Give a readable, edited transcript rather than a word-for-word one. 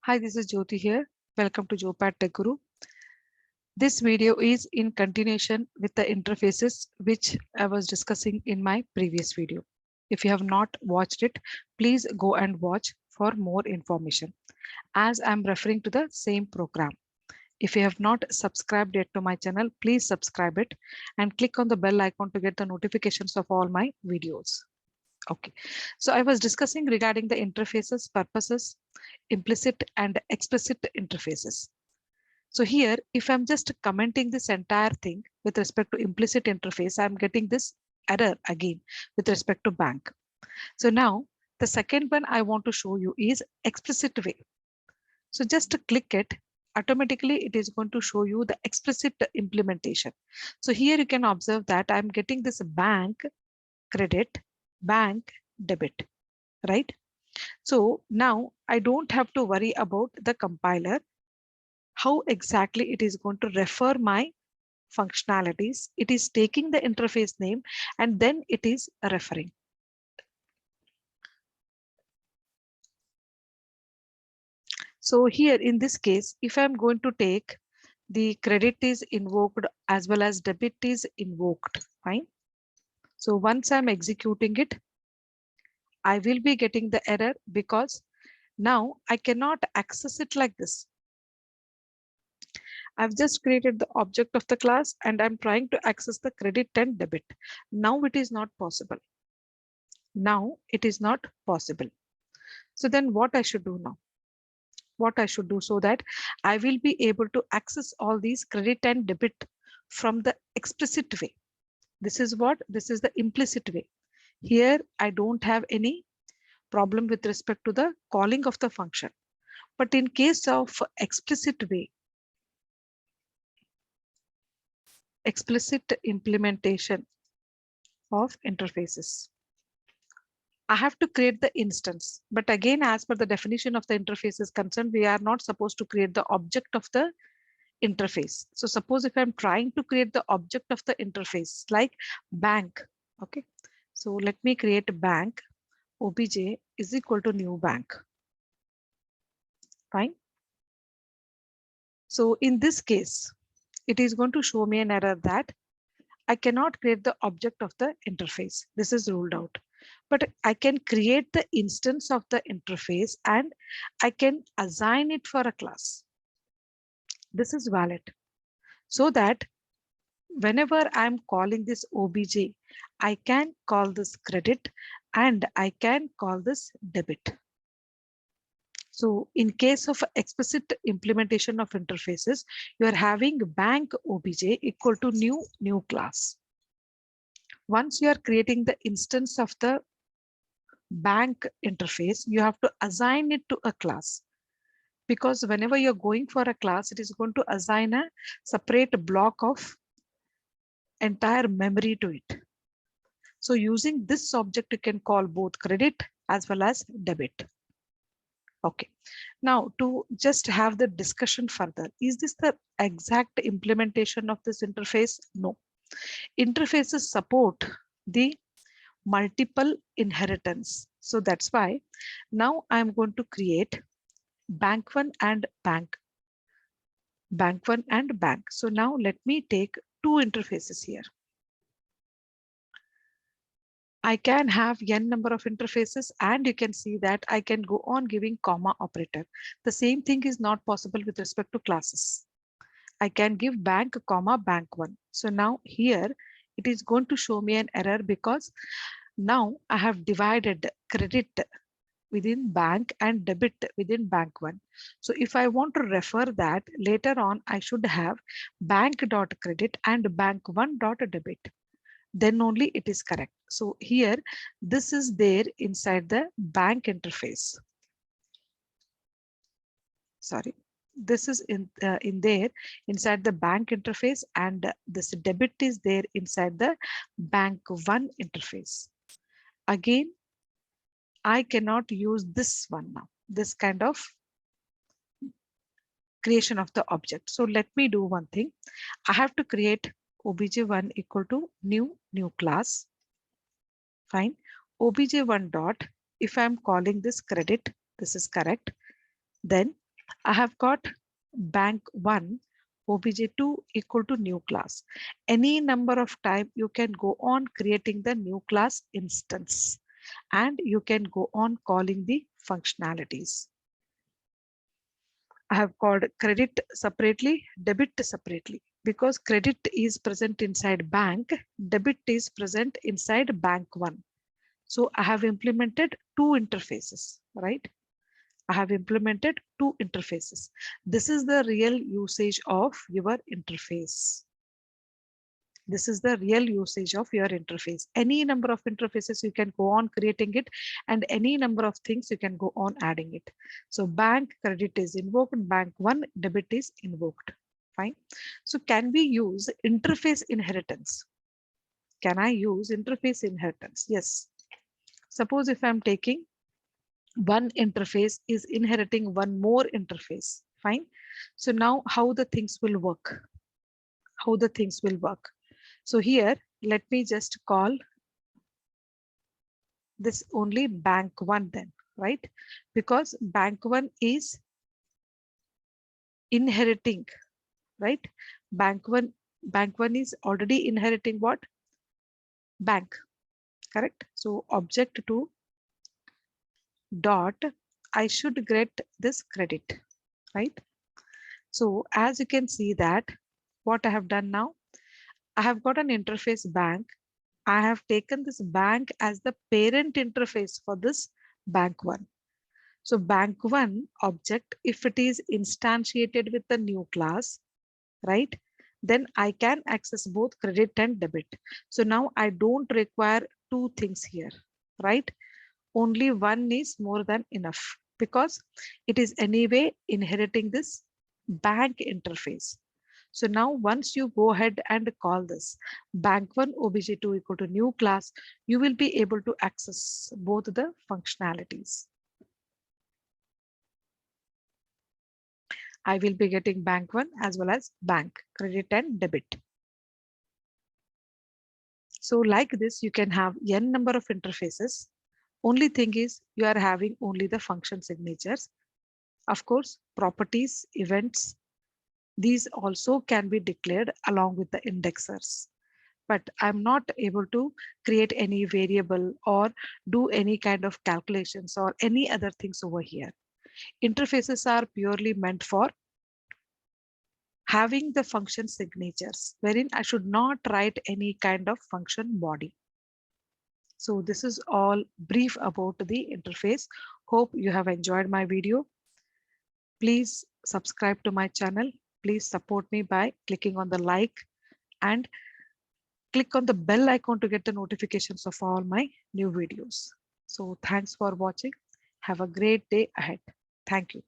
Hi, this is Jyoti here. Welcome to Jopat Tech Guru. This video is in continuation with the interfaces which I was discussing in my previous video. If you have not watched it, please go and watch for more information as I'm referring to the same program. If you have not subscribed yet to my channel, please subscribe it and click on the bell icon to get the notifications of all my videos. Okay, so I was discussing regarding the interfaces, purposes, implicit and explicit interfaces. So here, if I'm just commenting this entire thing with respect to implicit interface, I'm getting this error again with respect to bank. So now the second one I want to show you is explicit way. So just to click it, automatically it is going to show you the explicit implementation. So here you can observe that I'm getting this bank credit, bank debit, right? So now I don't have to worry about the compiler, how exactly it is going to refer my functionalities. It is taking the interface name and then it is referring. So here in this case, if I'm going to take the credit is invoked as well as debit is invoked, fine. So once I'm executing it, I will be getting the error because now I cannot access it like this. I've just created the object of the class and I'm trying to access the credit and debit. Now it is not possible. Now it is not possible. So then what I should do now? What I should do so that I will be able to access all these credit and debit from the explicit way. This is what? This is the implicit way. Here I don't have any problem with respect to the calling of the function. But in case of explicit way, explicit implementation of interfaces, I have to create the instance. But again, as per the definition of the interface is concerned, we are not supposed to create the object of the interface. So suppose if I'm trying to create the object of the interface like bank, okay. So let me create a bank, obj is equal to new bank, fine. So in this case, it is going to show me an error that I cannot create the object of the interface. This is ruled out. But I can create the instance of the interface and I can assign it for a class. This is valid. So that whenever I'm calling this obj, I can call this credit and I can call this debit. So in case of explicit implementation of interfaces, you are having bank obj equal to new class. Once you are creating the instance of the bank interface, you have to assign it to a class. Because whenever you're going for a class, it is going to assign a separate block of entire memory to it. So using this object, you can call both credit as well as debit. Okay, now to just have the discussion further, is this the exact implementation of this interface? No. Interfaces support the multiple inheritance. So that's why now I'm going to create bank one and bank one and bank. So now let me take two interfaces here. I can have n number of interfaces and you can see that I can go on giving comma operator. The same thing is not possible with respect to classes. I can give bank comma bank one. So now here it is going to show me an error because now I have divided credit within bank and debit within bank one. So if I want to refer that later on, I should have bank dot credit and bank one dot debit. Then only it is correct. So here, this is there inside the bank interface. Sorry, this is in there inside the bank interface, and this debit is there inside the bank one interface. Again, I cannot use this one now, this kind of creation of the object. So let me do one thing. I have to create obj1 equal to new class. Fine. obj1 dot, if I'm calling this credit, this is correct. Then I have got bank 1 obj2 equal to new class. Any number of time you can go on creating the new class instance and you can go on calling the functionalities. I have called credit separately, debit separately, because credit is present inside bank, debit is present inside bank 1. So I have implemented two interfaces, right? I have implemented two interfaces. This is the real usage of your interface. This is the real usage of your interface. Any number of interfaces you can go on creating it, and any number of things you can go on adding it. So bank credit is invoked, bank 1 debit is invoked. Fine. So can we use interface inheritance? Can I use interface inheritance? Yes. Suppose if I'm taking one interface is inheriting one more interface. Fine. So now how the things will work? How the things will work? So here, let me just call this only bank 1 then, right? Because bank 1 is inheriting, right? Bank 1 is already inheriting what? Bank, correct? So object to dot, I should get this credit, right? So as you can see that what I have done now, I have got an interface bank. I have taken this bank as the parent interface for this bank 1. So bank 1 object, if it is instantiated with the new class, right, then I can access both credit and debit. So now I don't require two things here, right? Only one is more than enough because it is anyway inheriting this bank interface. So now once you go ahead and call this bank 1 obj2 equal to new class, you will be able to access both the functionalities. I will be getting bank 1 as well as bank credit and debit. So like this, you can have n number of interfaces. Only thing is you are having only the function signatures. Of course, properties, events, these also can be declared along with the indexers. But I'm not able to create any variable or do any kind of calculations or any other things over here. Interfaces are purely meant for having the function signatures, wherein I should not write any kind of function body. So this is all brief about the interface. Hope you have enjoyed my video. Please subscribe to my channel. Please support me by clicking on the like and click on the bell icon to get the notifications of all my new videos. So thanks for watching. Have a great day ahead. Thank you.